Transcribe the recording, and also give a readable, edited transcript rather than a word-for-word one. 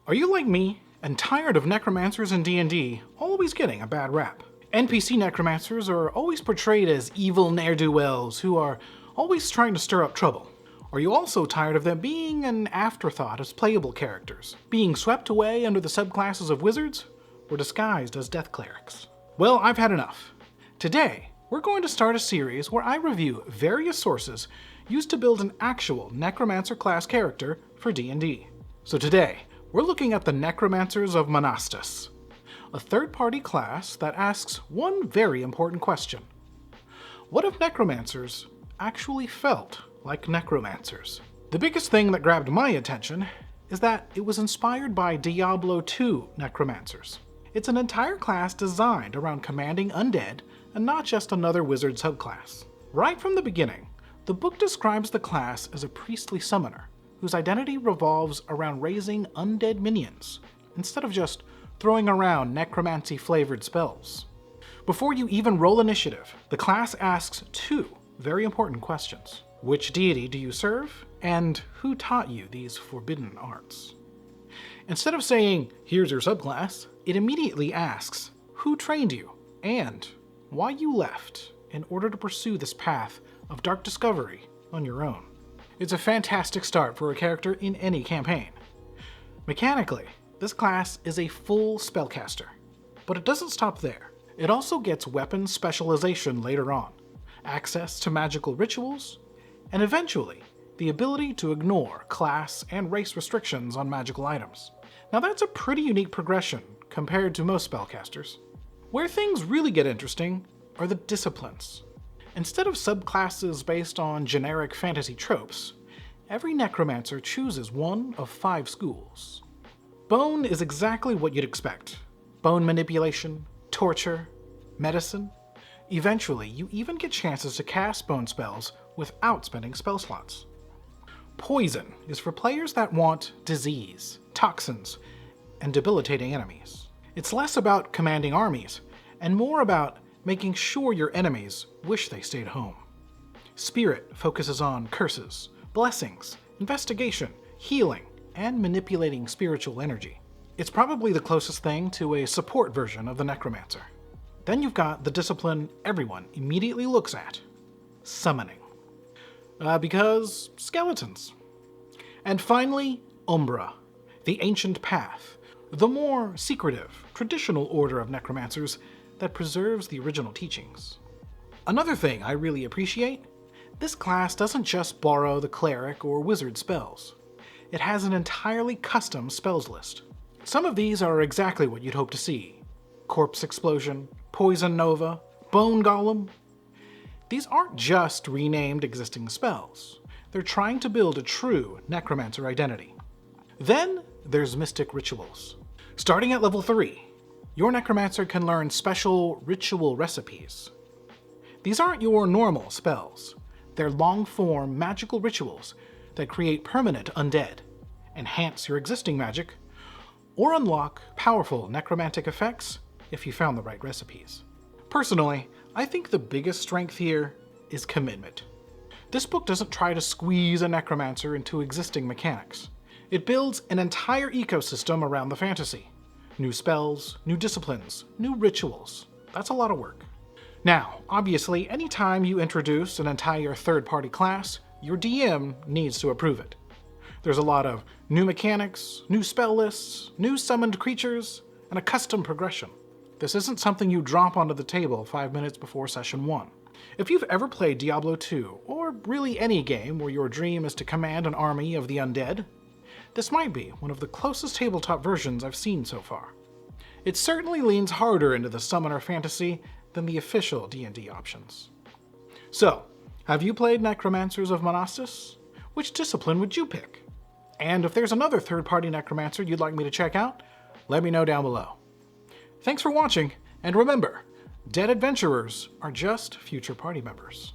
Are you like me and tired of necromancers in D&D always getting a bad rap? NPC necromancers are always portrayed as evil ne'er-do-wells who are always trying to stir up trouble. Are you also tired of them being an afterthought as playable characters, being swept away under the subclasses of wizards, or disguised as death clerics? Well, I've had enough. Today, we're going to start a series where I review various sources used to build an actual Necromancer class character for D&D. So today, we're looking at the Necromancers of Monastis, a third-party class that asks one very important question. What if necromancers actually felt like necromancers? The biggest thing that grabbed my attention is that it was inspired by Diablo II necromancers. It's an entire class designed around commanding undead and not just another wizard subclass. Right from the beginning, the book describes the class as a priestly summoner whose identity revolves around raising undead minions instead of just throwing around necromancy-flavored spells. Before you even roll initiative, the class asks two very important questions. Which deity do you serve, and who taught you these forbidden arts? Instead of saying, here's your subclass, it immediately asks, who trained you, and why you left in order to pursue this path of dark discovery on your own. It's a fantastic start for a character in any campaign. Mechanically, this class is a full spellcaster, but it doesn't stop there. It also gets weapon specialization later on, access to magical rituals, and eventually, the ability to ignore class and race restrictions on magical items. Now that's a pretty unique progression compared to most spellcasters. Where things really get interesting are the disciplines. Instead of subclasses based on generic fantasy tropes, every necromancer chooses one of 5 schools. Bone is exactly what you'd expect. Bone manipulation, torture, medicine. Eventually, you even get chances to cast bone spells without spending spell slots. Poison is for players that want disease, toxins, and debilitating enemies. It's less about commanding armies, and more about making sure your enemies wish they stayed home. Spirit focuses on curses, blessings, investigation, healing, and manipulating spiritual energy. It's probably the closest thing to a support version of the Necromancer. Then you've got the discipline everyone immediately looks at, summoning. Because skeletons. And finally, Umbra, the ancient path, the more secretive, traditional order of necromancers that preserves the original teachings. Another thing I really appreciate, this class doesn't just borrow the cleric or wizard spells. It has an entirely custom spells list. Some of these are exactly what you'd hope to see. Corpse Explosion, Poison Nova, Bone Golem. These aren't just renamed existing spells. They're trying to build a true necromancer identity. Then there's Mystic Rituals. Starting at level 3, your necromancer can learn special ritual recipes. These aren't your normal spells. They're long-form magical rituals that create permanent undead, enhance your existing magic, or unlock powerful necromantic effects if you found the right recipes. Personally, I think the biggest strength here is commitment. This book doesn't try to squeeze a necromancer into existing mechanics. It builds an entire ecosystem around the fantasy. New spells, new disciplines, new rituals. That's a lot of work. Now, obviously, anytime you introduce an entire third-party class, your DM needs to approve it. There's a lot of new mechanics, new spell lists, new summoned creatures, and a custom progression. This isn't something you drop onto the table 5 minutes before session 1. If you've ever played Diablo II, or really any game where your dream is to command an army of the undead, this might be one of the closest tabletop versions I've seen so far. It certainly leans harder into the summoner fantasy than the official D&D options. So, have you played Necromancers of Monastis? Which discipline would you pick? And if there's another third-party necromancer you'd like me to check out, let me know down below. Thanks for watching, and remember, dead adventurers are just future party members.